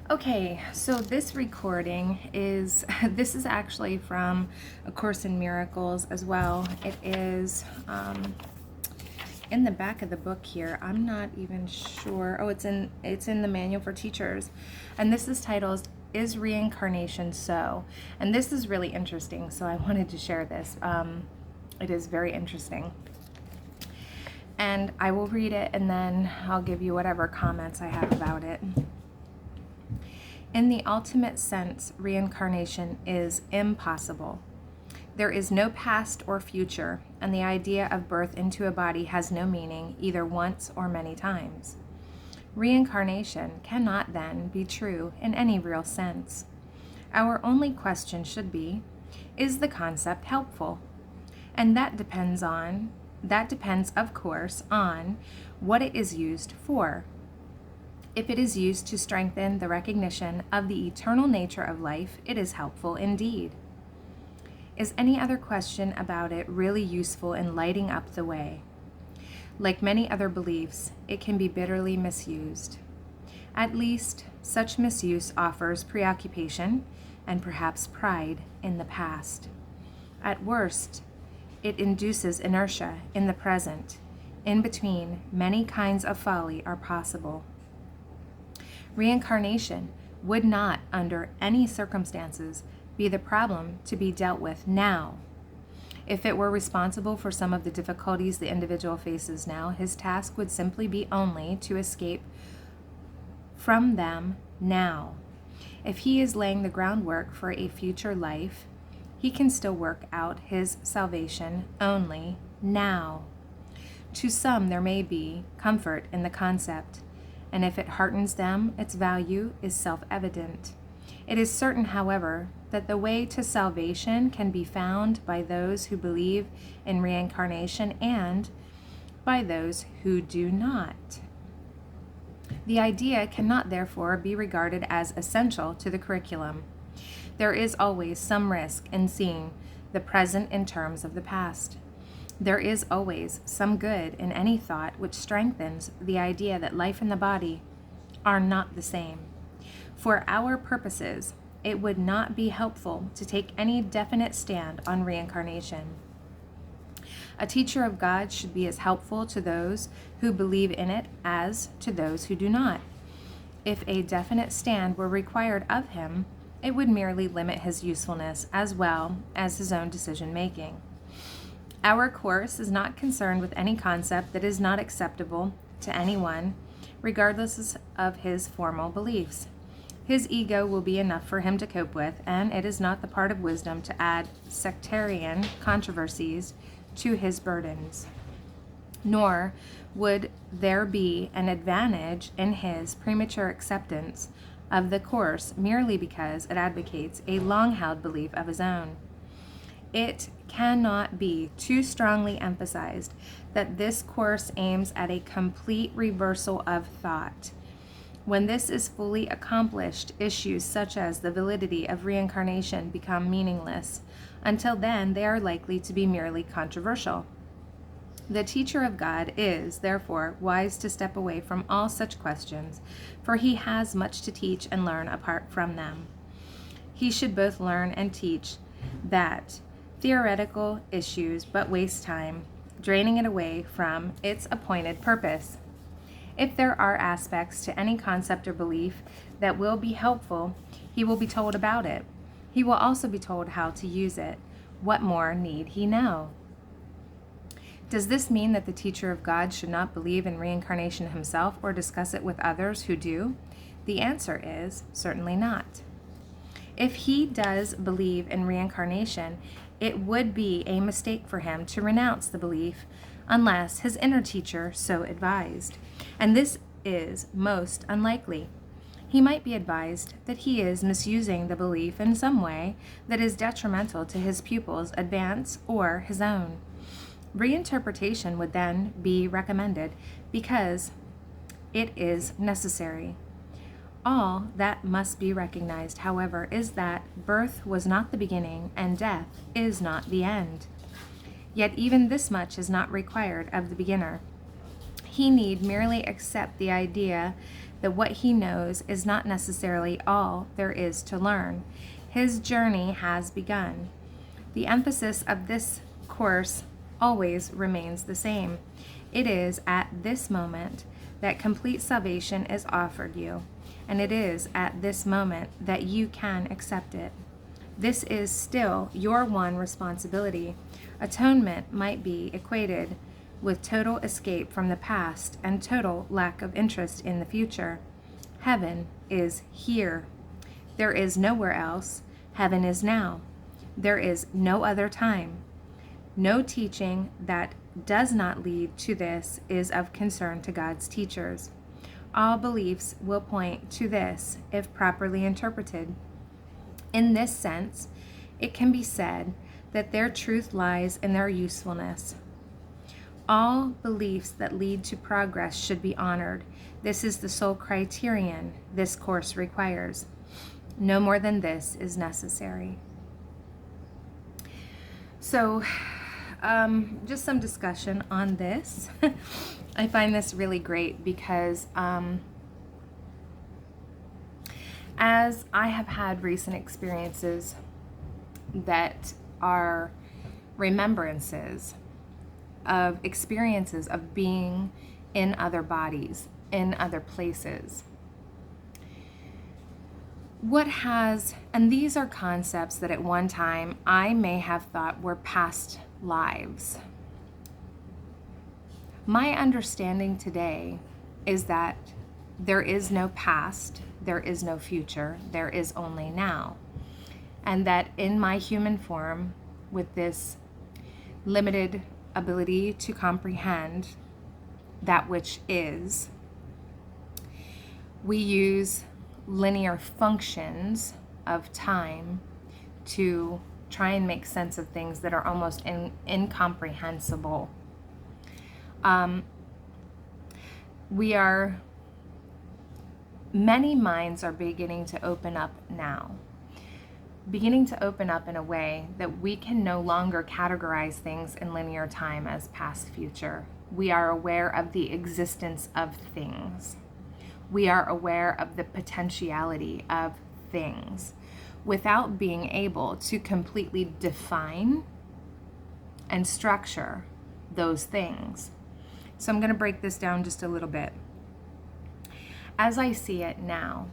Okay, so this recording is, this is actually from A Course in Miracles as well. It is in the back of the book here. I'm not even sure. Oh, it's in the Manual for Teachers. And this is titled, Is Reincarnation So? And this is really interesting, so I wanted to share this. It is very interesting. And I will read it and then I'll give you whatever comments I have about it. In the ultimate sense, reincarnation is impossible. There is no past or future, and the idea of birth into a body has no meaning either once or many times. Reincarnation cannot then be true in any real sense. Our only question should be, is the concept helpful? And that depends, of course, on what it is used for. If it is used to strengthen the recognition of the eternal nature of life, it is helpful indeed. Is any other question about it really useful in lighting up the way? Like many other beliefs, it can be bitterly misused. At least, such misuse offers preoccupation and perhaps pride in the past. At worst, it induces inertia in the present. In between, many kinds of folly are possible. Reincarnation would not, under any circumstances, be the problem to be dealt with now. If it were responsible for some of the difficulties the individual faces now, his task would simply be only to escape from them now. If he is laying the groundwork for a future life, he can still work out his salvation only now. To some, there may be comfort in the concept, and if it heartens them, its value is self-evident. It is certain, however, that the way to salvation can be found by those who believe in reincarnation and by those who do not. The idea cannot therefore be regarded as essential to the curriculum. There is always some risk in seeing the present in terms of the past. There is always some good in any thought which strengthens the idea that life and the body are not the same. For our purposes, it would not be helpful to take any definite stand on reincarnation. A teacher of God should be as helpful to those who believe in it as to those who do not. If a definite stand were required of him, it would merely limit his usefulness as well as his own decision-making. Our course is not concerned with any concept that is not acceptable to anyone, regardless of his formal beliefs. His ego will be enough for him to cope with, and it is not the part of wisdom to add sectarian controversies to his burdens. Nor would there be an advantage in his premature acceptance of the course merely because it advocates a long-held belief of his own. It cannot be too strongly emphasized that this course aims at a complete reversal of thought. When this is fully accomplished, issues such as the validity of reincarnation become meaningless. Until then, they are likely to be merely controversial. The teacher of God is, therefore, wise to step away from all such questions, for he has much to teach and learn apart from them. He should both learn and teach that theoretical issues but waste time, draining it away from its appointed purpose. If there are aspects to any concept or belief that will be helpful, he will be told about it. He will also be told how to use it. What more need he know? Does this mean that the teacher of God should not believe in reincarnation himself or discuss it with others who do? The answer is certainly not. If he does believe in reincarnation, it would be a mistake for him to renounce the belief unless his inner teacher so advised, and this is most unlikely. He might be advised that he is misusing the belief in some way that is detrimental to his pupil's advance or his own. Reinterpretation would then be recommended because it is necessary. All that must be recognized, however, is that birth was not the beginning and death is not the end. Yet even this much is not required of the beginner. He need merely accept the idea that what he knows is not necessarily all there is to learn. His journey has begun. The emphasis of this course always remains the same. It is at this moment that complete salvation is offered you, and it is at this moment that you can accept it. This is still your one responsibility. Atonement might be equated with total escape from the past and total lack of interest in the future. Heaven is here. There is nowhere else. Heaven is now. There is no other time. No teaching that does not lead to this is of concern to God's teachers. All beliefs will point to this if properly interpreted. In this sense, it can be said that their truth lies in their usefulness. All beliefs that lead to progress should be honored. This is the sole criterion this course requires. No more than this is necessary. So, just some discussion on this. I find this really great because as I have had recent experiences that are remembrances of experiences of being in other bodies, in other places. And these are concepts that at one time I may have thought were past lives. My understanding today is that there is no past, there is no future, there is only now. And that in my human form, with this limited ability to comprehend that which is, we use linear functions of time to try and make sense of things that are almost incomprehensible. Many minds are beginning to open up now, beginning to open up in a way that we can no longer categorize things in linear time as past, future. We are aware of the existence of things. We are aware of the potentiality of things without being able to completely define and structure those things. So I'm going to break this down just a little bit. As I see it now,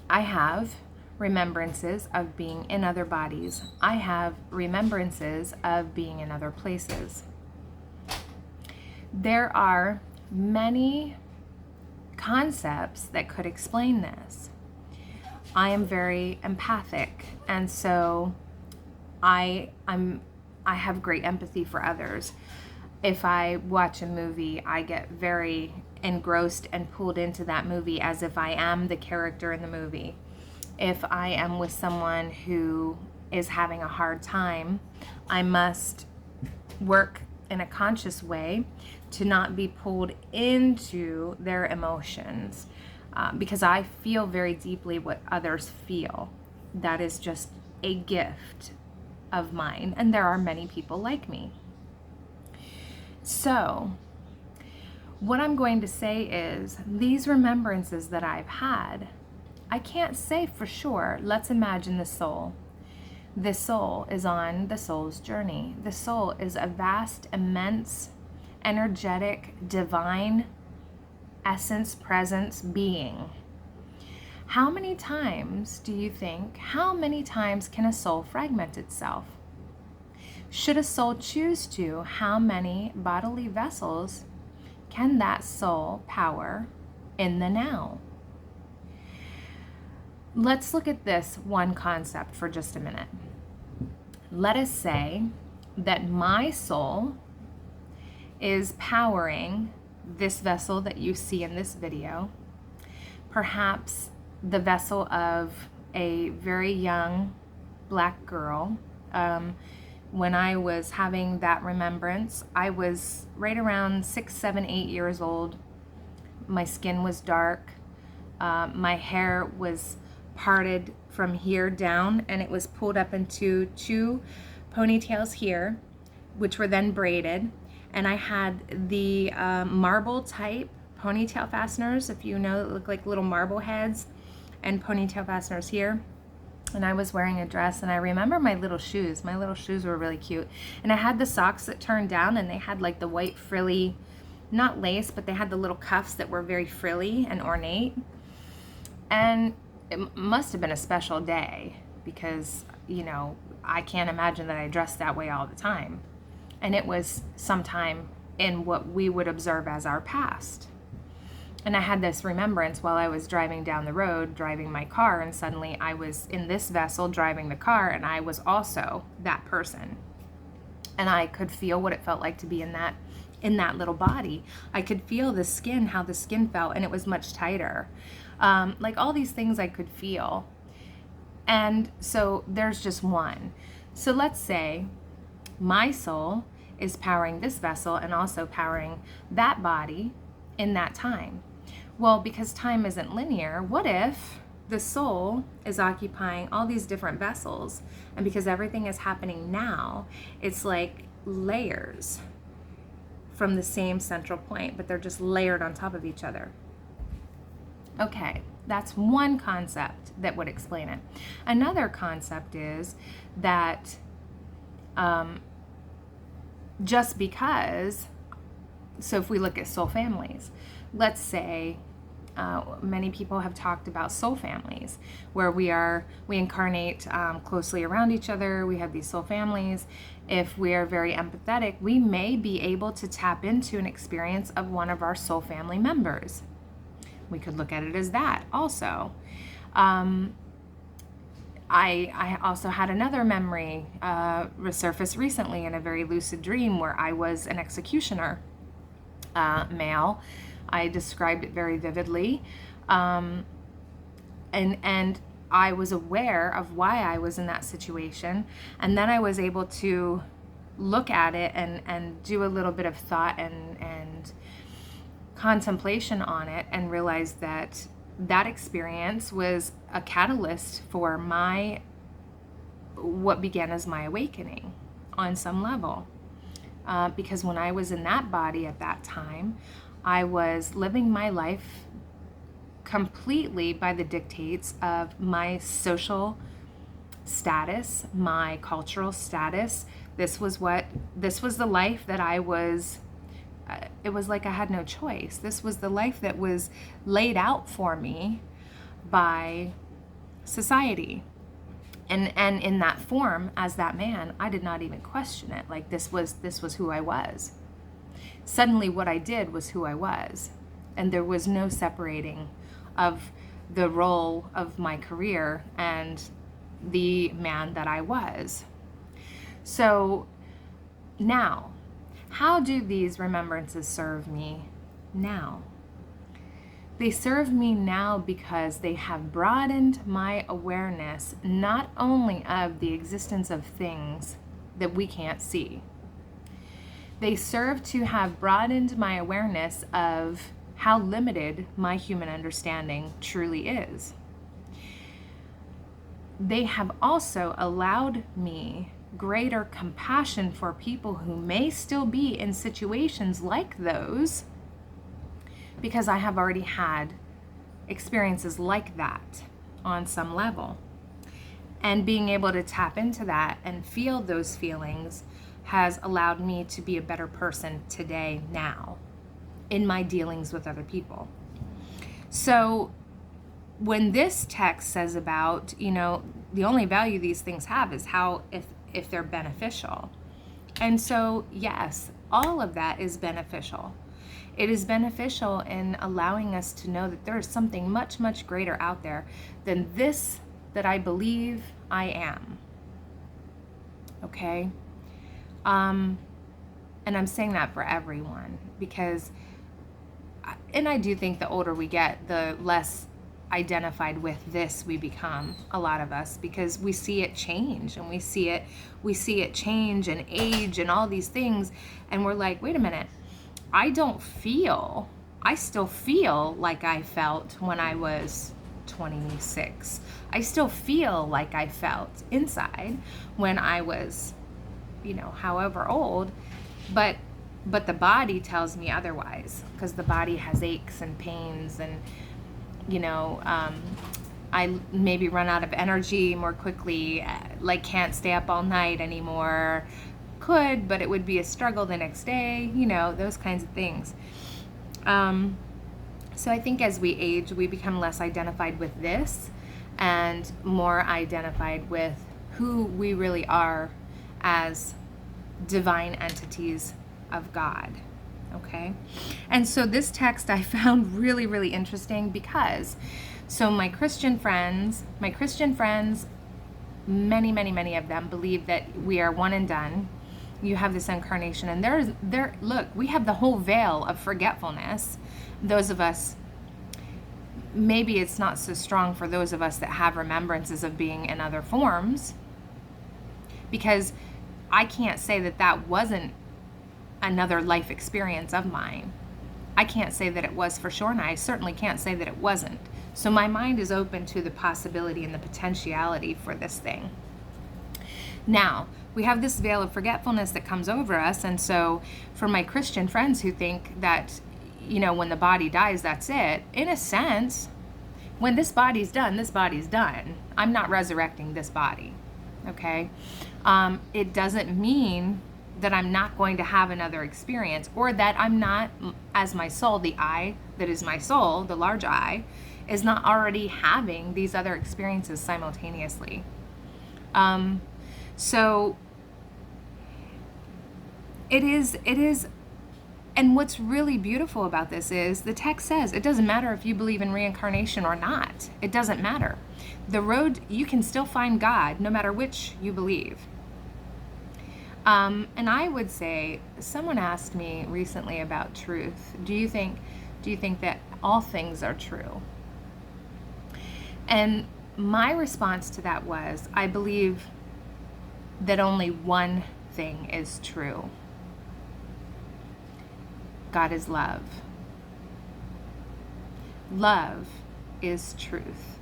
I have remembrances of being in other bodies. I have remembrances of being in other places. There are many concepts that could explain this. I am very empathic, and so I have great empathy for others. If I watch a movie, I get very engrossed and pulled into that movie as if I am the character in the movie. If I am with someone who is having a hard time, I must work in a conscious way to not be pulled into their emotions, because I feel very deeply what others feel. That is just a gift of mine, and there are many people like me. So, what I'm going to say is, these remembrances that I've had, I can't say for sure. Let's imagine the soul. The soul is on the soul's journey. The soul is a vast, immense, energetic, divine essence, presence, being. How many times how many times can a soul fragment itself? Should a soul choose to, how many bodily vessels can that soul power in the now? Let's look at this one concept for just a minute. Let us say that my soul is powering this vessel that you see in this video, perhaps the vessel of a very young black girl. When I was having that remembrance, I was right around 6, 7, 8 years old. My skin was dark. My hair was parted from here down, and it was pulled up into 2 ponytails here, which were then braided. And I had the marble type ponytail fasteners, if you know, that look like little marble heads, and ponytail fasteners here. And I was wearing a dress, and I remember my little shoes. My little shoes were really cute. And I had the socks that turned down, and they had like the white frilly, not lace, but they had the little cuffs that were very frilly and ornate. And it must have been a special day because, you know, I can't imagine that I dressed that way all the time. And it was sometime in what we would observe as our past. And I had this remembrance while I was driving down the road, driving my car, and suddenly I was in this vessel driving the car, and I was also that person. And I could feel what it felt like to be in that little body. I could feel the skin, how the skin felt, and it was much tighter. Like all these things I could feel. And so there's just one. So let's say my soul is powering this vessel and also powering that body in that time. Well, because time isn't linear, what if the soul is occupying all these different vessels, and because everything is happening now, it's like layers from the same central point, but they're just layered on top of each other. Okay, that's one concept that would explain it. Another concept is that just because, so if we look at soul families, let's say many people have talked about soul families where we incarnate closely around each other. We have these soul families. If we are very empathetic, we may be able to tap into an experience of one of our soul family members. We could look at it as that also. I also had another memory resurface recently in a very lucid dream where I was an executioner, male. I described it very vividly, and I was aware of why I was in that situation, and then I was able to look at it and do a little bit of thought and contemplation on it, and realize that that experience was a catalyst for what began as my awakening on some level. Because when I was in that body at that time, I was living my life completely by the dictates of my social status, my cultural status. This was the life that I was, it was like I had no choice. This was the life that was laid out for me by society. And in that form, as that man, I did not even question it. Like this was who I was. Suddenly what I did was who I was. And there was no separating of the role of my career and the man that I was. So now, how do these remembrances serve me now? They serve me now because they have broadened my awareness not only of the existence of things that we can't see. They serve to have broadened my awareness of how limited my human understanding truly is. They have also allowed me greater compassion for people who may still be in situations like those, because I have already had experiences like that on some level. And being able to tap into that and feel those feelings has allowed me to be a better person today, now, in my dealings with other people. So when this text says about, the only value these things have is how, if they're beneficial. And so, yes, all of that is beneficial. It is beneficial in allowing us to know that there is something much, much greater out there than this that I believe I am. Okay? And I'm saying that for everyone because, and I do think the older we get, the less identified with this we become, a lot of us, because we see it change and we see it change and age and all these things. And we're like, wait a minute, I still feel like I felt when I was 26. I still feel like I felt inside when I was, however old, but But the body tells me otherwise, because the body has aches and pains, and I maybe run out of energy more quickly, like can't stay up all night anymore. Could, but it would be a struggle the next day, those kinds of things. So I think as we age, we become less identified with this and more identified with who we really are as divine entities of God. Okay? And so this text I found really, really interesting because my Christian friends, many, many, many of them believe that we are one and done. You have this incarnation, and look, we have the whole veil of forgetfulness. Those of us, maybe it's not so strong for those of us that have remembrances of being in other forms, because I can't say that wasn't another life experience of mine. I can't say that it was for sure, and I certainly can't say that it wasn't. So my mind is open to the possibility and the potentiality for this thing. Now, we have this veil of forgetfulness that comes over us, and so for my Christian friends who think that, when the body dies, that's it, in a sense, when this body's done, this body's done. I'm not resurrecting this body, okay? It doesn't mean that I'm not going to have another experience, or that I'm not, as my soul, the I that is my soul, the large I, is not already having these other experiences simultaneously. So it is, and what's really beautiful about this is the text says it doesn't matter if you believe in reincarnation or not. It doesn't matter. The road, you can still find God no matter which you believe. And I would say, someone asked me recently about truth. Do you think that all things are true? And my response to that was, I believe that only one thing is true. God is love. Love is truth.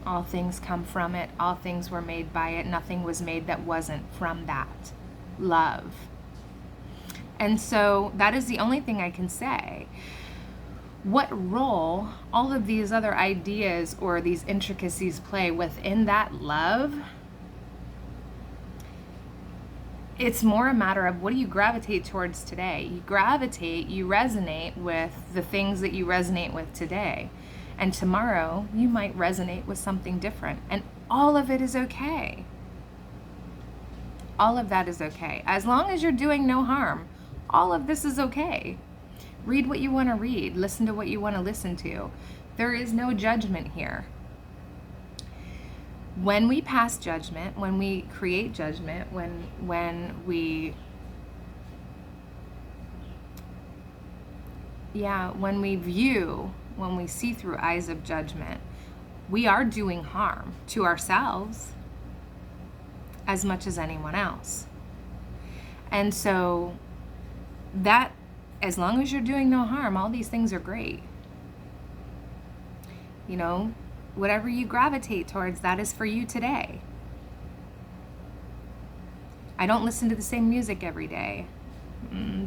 All things come from it. All things were made by it. Nothing was made that wasn't from that. Love. And so that is the only thing I can say. What role all of these other ideas or these intricacies play within that love, it's more a matter of what do you gravitate towards today. You resonate with the things that you resonate with today. And tomorrow you might resonate with something different. And all of it is okay. All of that is okay. As long as you're doing no harm, all of this is okay. Read what you want to read. Listen to what you want to listen to. There is no judgment here. When we pass judgment, when we create judgment, when we see through eyes of judgment, we are doing harm to ourselves as much as anyone else. And so that, as long as you're doing no harm, all these things are great. Whatever you gravitate towards, that is for you today. I don't listen to the same music every day.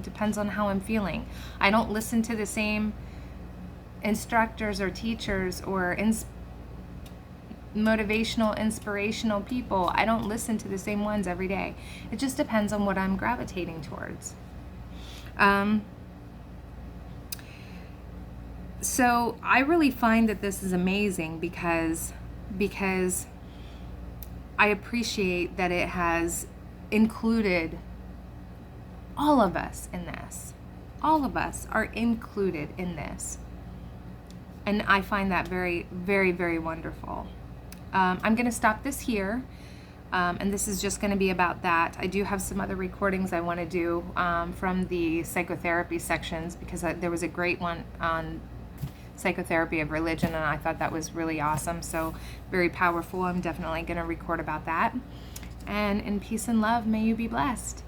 Depends on how I'm feeling. I don't listen to the same instructors or teachers or motivational, inspirational people. I don't listen to the same ones every day. It just depends on what I'm gravitating towards. So I really find that this is amazing because I appreciate that it has included all of us in this. All of us are included in this. And I find that very, very, very wonderful. I'm going to stop this here. And this is just going to be about that. I do have some other recordings I want to do from the psychotherapy sections, because there was a great one on psychotherapy of religion, and I thought that was really awesome. So very powerful. I'm definitely going to record about that. And in peace and love, may you be blessed.